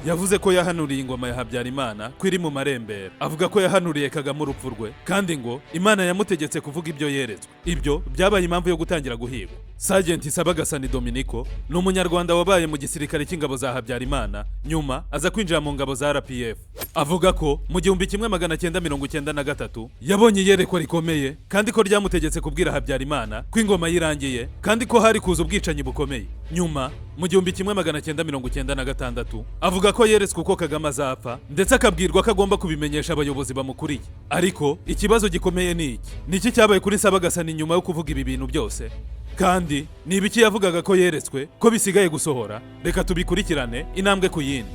yavuze ko yahanuriye ingoma ya Habyarimana ko iri mu marembera. Avuga ko yahanuriye Kagame urupfu rwe kandi ngo Imana yamutegetse kuvuga ibyo yeretswe. Ibyo byabaye impamvu yo gutangira guhigwa. Sergeant NSABAGASANI DOMINIC ni umunyarwanda wabaye mu gisirikare cy'ingabo za Habyarimana, nyuma aza kwinjira mu ngabo za RPF. Avuga ko mu 1993 yabonye iyerekwa rikomeye kandi ko ryamutegetse kubwira Habyarimana ko ingoma yirangiye kandi ko hari kuza ubwicanyi bukomeye. Nyuma mu 1996 avuga ko yeretswe uko Kagame azapfa ndetse akabwirwa ko agomba kubimenyesha abayobozi bamukuriye. Ariko ikibazo gikomeye ni iki? Niki cyabaye kuri NSABAGASANI nyuma yo kuvuga ibi bintu byose? Kandi ni ibiki yavugaga ko yeretswe ko bisigaye gusohora? Reka tubikurikirane intambwe ku yindi.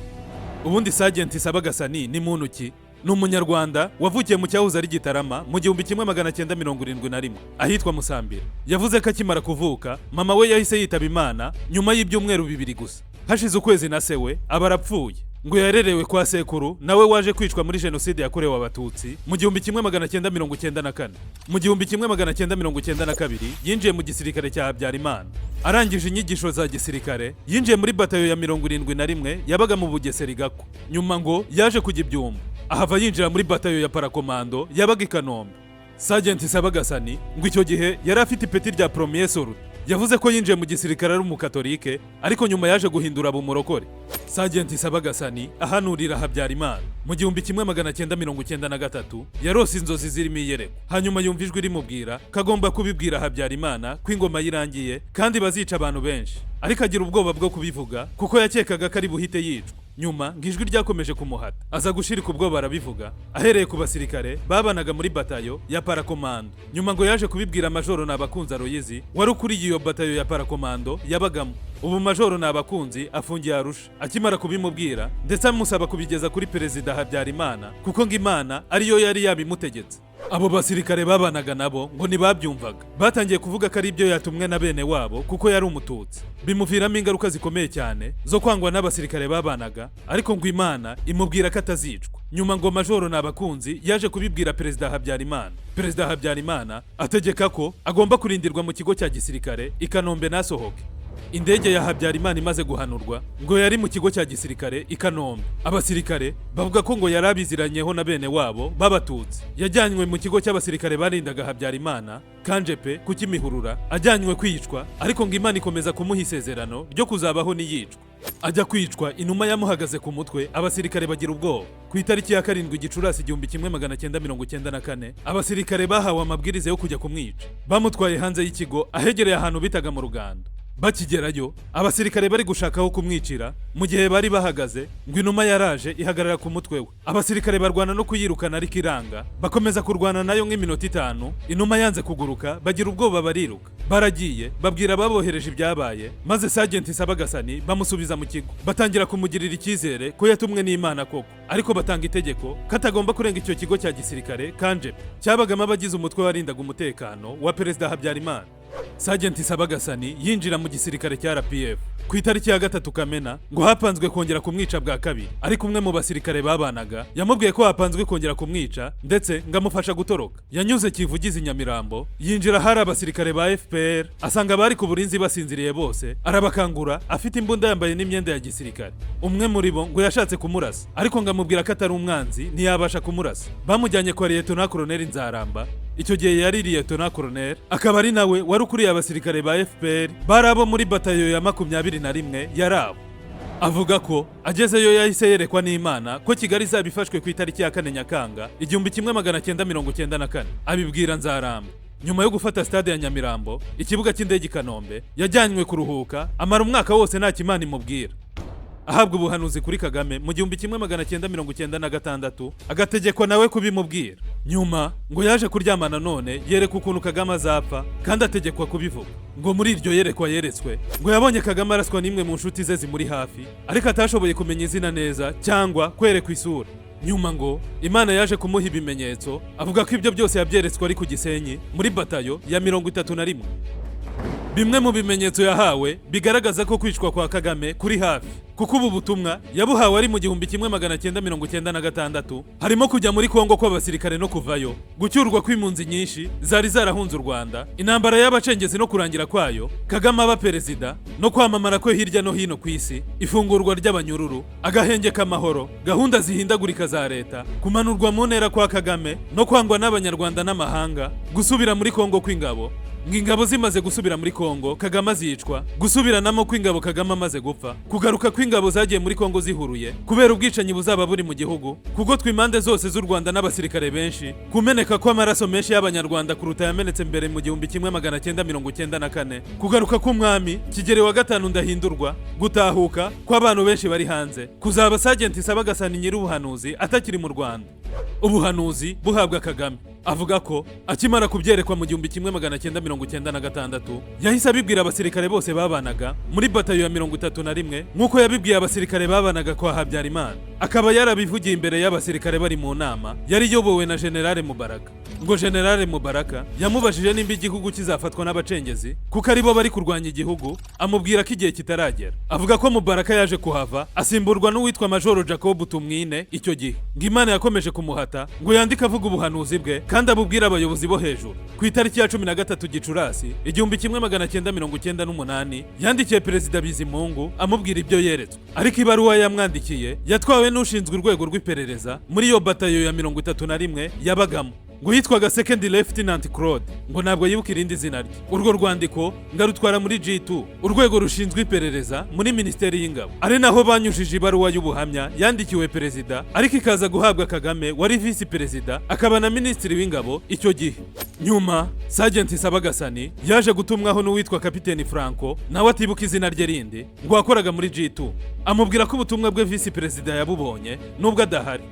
Ubundi Sergeant NSABAGASANI ni muntu ki? Ni umunyarwanda wavukiye mu cyahoze ari Gitarama mu 1971 ahitwa Musambira. Yavuze ko akimara kuvuka mama we yahise yitaba Imana nyuma y'ibyumweru 2 gusa. Hashize ukwezi na sewe aba arapfuye. Ngo yarerewe kwa sekuru nawe waje kwicwa muri jenoside yakorewe abatutsi mu 1994. Mu 1992 yinjiye mu gisirikare cya Habyarimana. Arangije inyigisho za gisirikare yinjiye muri batayo ya 71 yabaga mu Bugesera Gako. Nyuma ngo yaje kujya ibyumba, ahava yinjira muri batayo ya parakomando yabaga i Kanombe. Sergeant NSABAGASANI ngo icyo gihe yari afite ipeti rya premier soldat. Yavuze ko yinjiye mu gisirikare ari umukatolike ariko nyuma yaje guhindura abumurokore. Sergeant NSABAGASANI ahanurira Habyarimana mu 1993 yarose inzozi zirimo iyerekwa. Hanyuma yumva ijwi rimubwira ko agomba kubibwira Habyarimana ko ingoma yirangiye kandi bazica abantu benshi, ariko agira ubwoba bwo kubivuga kuko yakekaga ko ari buhite yicwa. Nyuma ngijwi ryakomeje kumuhata, aza gushirika ubwoba arabivuga ahereye ku basirikare babanaga muri batayo ya parakomando. Nyuma ngo yaje kubibwira Majoro Nabakunzi Aloyizi wari ukuriye iyo batayo ya parakomando yabagamo. Ubu Majoro Nabakunzi afungiye Arusha. Akimara kubimubwira ndetse amusaba kubigeza kuri Perezida Habyarimana kuko ngo Imana ariyo yari yabimutegetse. Abo basirikare babanaga nabo ngo ntibabyumvaga, batangiye kuvuga ko ari ibyo yatumwe na bene wabo kuko yari umututsi. Bimuviramo ingaruka zikomeye cyane zo kwangwa n'abasirikare babanaga, ariko ngo Imana imubwira ko atazicwa. Nyuma ngo Majoro Nabakunzi yaje kubibwira Perezida Habyarimana. Perezida Habyarimana ategeka ko agomba kurindirwa mu kigo cya gisirikare i Kanombe nasohoke. Indege ya Habyarimana imaze guhanurwa ngo yari mu kigo cya gisirikare i Kanombe. Abasirikare bavuga ko ngo yarabiziranyeho na bene wabo babatutsi. Yajyanywe mu kigo cy'abasirikare barindaga Habyarimana Kanjepe ku Kimihurura, ajyanywe kwicwa, ariko ngo Imana ikomeza kumuha isezerano ryo kuzabaho niyicwa. Ajya kwicwa inuma yamuhagaze ku mutwe, abasirikare bagira ubwoba. Ku itariki ya 7 Gicurasi 1994 abasirikare bahawe amabwiriza yo kujya kumwica. Bamutwaye hanze y'ikigo ahegereye ahantu bitaga mu Rugando. Bakigerayo abasirikare bari gushakaho kumwicira, mu gihe bari bahagaze ngo inuma yaraje ihagarara ku mutwe we. Abasirikare barwana no kuyirukana ariko iranga, bakomeza kurwana nayo nk'iminota 5. Inuma yanze kuguruka, bagira ubwoba bariruka. Baragiye babwira ababohereje ibyabaye, maze Sergeant NSABAGASANI bamusubiza mu kigo. Batangira kumugirira icyizere ko yatumwe n'Imana koko, ariko batanga itegeko ko atagomba kurenga icyo kigo cya gisirikare Kanjepe cyabagamo abagize umutwe warindaga umutekano wa Perezida Habyarimana. Sergeant NSABAGASANI yinjira mu gisirikare cya RPF ku itariki ya 3 Kamena ngo hapanzwe kongera kumwica bwa kabiri, ariko umwe mu basirikare babanaga yamubwiye ko hapanzwe kongera kumwica ndetse ngamufasha gutoroka. Yanyuze Kivugizi Nyamirambo, yinjira hari abasirikare ba FPR, asanga bari ku burinzi basinziriye bose, arabakangura afite imbunda yambaye n'imyenda ya gisirikare. Umwe muri bo ngo yashatse kumurasa, ariko ngamubwira ko atari umwanzi ntiyabasha kumurasa. Bamujyanye kwa Lieutenant Colonel Nzaramba. Icyo gihe yari Lieutenant Colonel, akaba ari nawe wari ukuriye abasirikare ba FPR bari abo muri batayo ya 21 yarabo. Avuga ko agezeyo yahise yerekwa n'Imana ko Kigali zabifashwe ku itariki ya 4 Nyakanga 1994. Abibwira Nzaramba. Nyuma yo gufata stade ya Nyamirambo, ikibuga cy'indege i Kanombe, yajyanywe kuruhuka, amara umwaka wose nta kimana imubwira. Ahabwa ubuhanuzi kuri Kagame mu 1996, agategekwa nawe kubimubwira. Nyuma ngo yaje kuryamana none yereka ukuntu Kagame azapfa kandi ategekwa kubivuga. Ngo muri iryo yerekwa yeretswe ngo yabonye Kagame araswa n'imwe mu nshuti ze zimuri hafi, ariko atashoboye kumenya izina neza cyangwa kwerekwa isura. Nyuma ngo Imana yaje kumuha ibimenyetso, avuga ko ibyo byose yabyeretswe ari ku Gisenyi muri batayo ya 31. bimwe mu bimenyetso yahawe bigaragaza ko kwicwa kwa Kagame kuri hafi, kuko ubu butumwa yabuhawe ari mu 1996 harimo kujya muri Kongo kw'abasirikare no kuvayo, gucyurwa kw'impunzi nyinshi zari zarahunze u Rwanda, intambara y'abacengezi no kurangira kwayo, Kagame aba perezida no kwamamara kwe hirya no hino ku isi, ifungurwa ry'abanyururu, agahenge k'amahoro, gahunda zihindagurika za leta, kumanurwa mu ntera kwa Kagame no kwangwa n'abanyarwanda n'amahanga, gusubira muri Kongo kw'ingabo, ng'ingabo zimaze gusubira muri Kongo Kagame azicwa, gusubiranamo kw'ingabo Kagame amaze gupfa, kugaruka kw'ingabo zagiye muri Kongo zihuruye kubera ubwicanyi buzaba buri mu gihugu, kuko tw'impande zose z'u Rwanda n'abasirikare benshi, kumeneka kw'amaraso menshi y'abanyarwanda kuruta yamenetse mbere mu 1994, kugaruka k'umwami Kigeli wa gatanu Ndahindurwa, gutahuka kw'abantu benshi bari hanze, kuzaba Sergeant Sabagasani Ubuhanuzi atakiri mu Rwanda. Ubuhanuzi buhabwa Kagame, avuga ko akimara kubyerekwa mu 1996 yahise abibwira abasirikare bose babanaga muri batayo ya 31 nk'uko yabibwiye abasirikare babanaga kwa Habyarimana, akaba yarabivugiye imbere y'abasirikare bari mu nama yari yobowe na General Mubaraka. Ngo General Mubaraka yamubajije nimba igihugu kizafatwa n'abacengezi kuko aribo bari kurwanya igihugu, amubwira ko igihe kitaragera. Avuga ko Mubaraka yaje kuhava asimburwa n'uwitwa Major Jacob Tumwine. Icyo gihe ngo Imana yakomeje kumuhata ngo yandike avuga ubuhanuzi bwe kandi abubwira abayobozi bo hejuru. Ku itariki ya 13 Gicurasi 1998 yandikiye Perezida Bizimungu amubwira ibyo yeretswe, ariko ibaruwa yamwandikiye yatwawe n'ushinzwe urwego rw'iperereza muri iyo batayo ya 31 yabagamo, ngo yitwaga Second Lieutenant Claude, ngo ntabwo yibuka irindi zina rye. Urwo rwandiko ngarutwara muri G2, urwego rushinzwe iperereza muri Minisiteri y'Ingabo, ari naho banyujije ibaruwa y'ubuhamya yandikiwe perezida, ariko ikaza guhabwa Kagame wari Vice Perezida akaba na Minisitiri w'Ingabo icyo gihe. Nyuma Sergeant Sabagasani yaje gutumwaho n'uwitwa Kapiteni Franco, nawe atibuka izina rye rindi, ngo wakoraga muri G2, amubwira ko ubutumwa bwe Vice Perezida yabubonye nubwo adahari.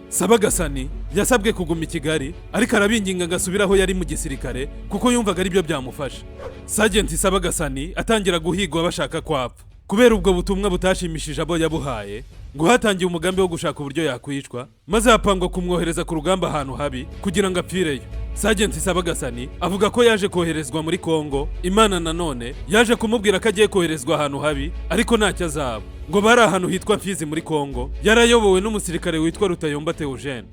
Sabagasani yasabwe kuguma i Kigali, ariko arabinginga agasubiraho yari mu gisirikare kuko yumvaga ari byo byamufasha. Sergeant Sabagasani atangira guhigwa bashaka kwapfa kubera ubwo butumwa butashimishije abo yabuhaye, ngo hatangiye umugambi wo gushaka uburyo yakwicwa, maze hapangwa kumwohereza ku rugamba ahantu habi kugira ngo apfireyo. Sergeant Sabagasani avuga ko yaje koherezwa muri Kongo, Imana nanone yaje kumubwira ko agiye koherezwa ahantu habi ariko ntacyo azaba, ngo bari ahantu hitwa Fizi muri Kongo, yarayobowe n'umusirikare witwa Rutayomba Theogene.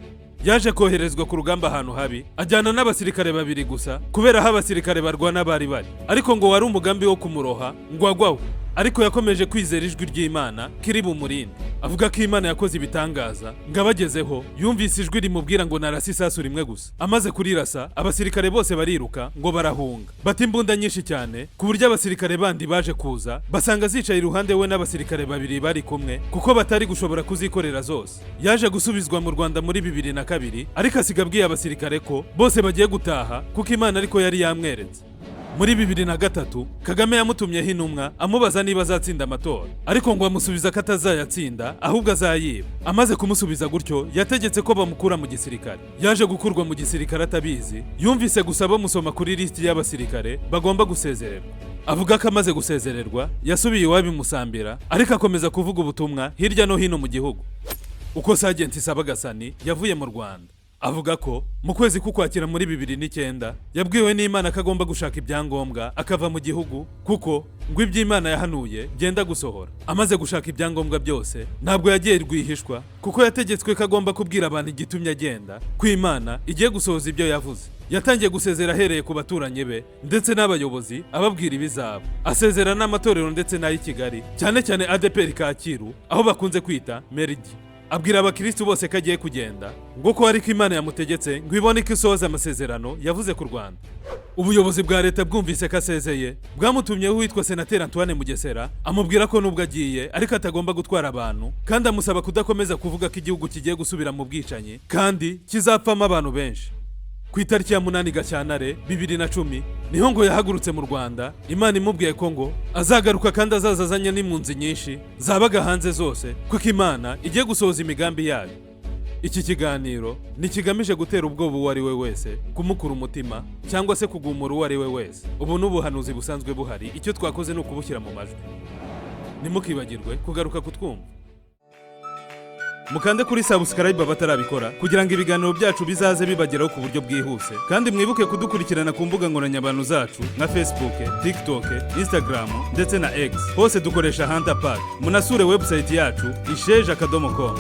Yaje koherezwa ku rugamba ahantu habi ajyana n'abasirikare babiri gusa kubera aho abasirikare barwana bari, ariko ngo wari umugambi wo kumuroha ngo agwaho, ariko yakomeje kwizera ijwi ry'Imana kiri bumurinde. Avuga ko Imana yakoze ibitangaza, ngo abagezeho yumvise ijwi rimubwira ngo narasi isasu rimwe gusa, amaze kurirasa abasirikare bose bariruka ngo barahunga, bata imbunda nyinshi cyane ku buryo abasirikare bandi baje kuza basanga zicaye iruhande we n'abasirikare babiri bari kumwe kuko batari gushobora kuzikorera zose. Yaje gusubizwa mu Rwanda muri 2002, ariko asiga abwiye abasirikare ko bose bagiye gutaha kuko Imana ariko yari yamweretse. Muri 2003 Kagame yamutumyeho intumwa amubaza niba azatsinda amatora, ariko ngo amusubiza ko atazayatsinda ahubwo azayiba. Amaze kumusubiza gutyo yategetse ko bamukura mu gisirikare. Yaje gukurwa mu gisirikare atabizi, yumvise gusa bamusoma kuri listi y'abasirikare bagomba gusezererwa. Avuga ko amaze gusezererwa yasubiye iwabo Musambira, ariko akomeza kuvuga ubutumwa hirya no hino mu gihugu. Uko Sergeant Sabagasani yavuye mu Rwanda, avuga ko mu kwezi k'Ukwakira muri 2009 yabwiwe n'Imana ko agomba gushaka ibyangombwa akava mu gihugu kuko ngo iby'Imana yahanuye byenda gusohora. Amaze gushaka ibyangombwa byose ntabwo yagiye rwihishwa kuko yategetswe ko agomba kubwira abantu igitumye agenda, ko Imana igiye gusohoza ibyo yavuze. Yatangiye gusezera ahereye ku baturanyi be ndetse n'abayobozi ababwira ibizaba, asezera n'amatorero ndetse n'ay'i Kigali, cyane cyane ADPR Kacyiru aho bakunze kwita Meridi. Abwira abakristo bose ko agiye kugenda, ngo ko ariko Imana yamutegetse ngo ibone ko isohoza amasezerano yavuze ku Rwanda. Ubuyobozi bwa leta bwumvise ko asezeye bwamutumyeho uwitwa Senateri Antoine Mugesera, amubwira ko nubwo agiye ariko atagomba gutwara abantu, kandi amusaba kudakomeza kuvuga ko igihugu kigiye gusubira mu bwicanyi kandi kizapfamo abantu benshi. Ku itariki ya 8 Gashyantare 2010 niho ngo yahagurutse mu Rwanda, Imana imubwiye ko ngo azagaruka kandi azazazanya n'impunzi nyinshi zabaga hanze zose kuko Imana igiye gusohoza imigambi yayo. Iki kiganiro ntikigamije gutera ubwoba uwo ari we wese, kumukura umutima cyangwa se kugumura uwo ari we wese. Ubu n'ubuhanuzi busanzwe buhari, icyo twakoze ni ukubushyira mu majwi. Nimukibagirwe kugaruka kutwumva. mukande kuri subscribe abatarabikora kugira ngo ibiganiro byacu bizaze bibageraho ku buryo bwihuse, kandi mwibuke kudukurikirana ku mbuga nkoranyambaga zacu nka Facebook, TikTok, Instagram ndetse na X. Hose dukoresha Hunter Pack. Munasure website yacu isheja.com.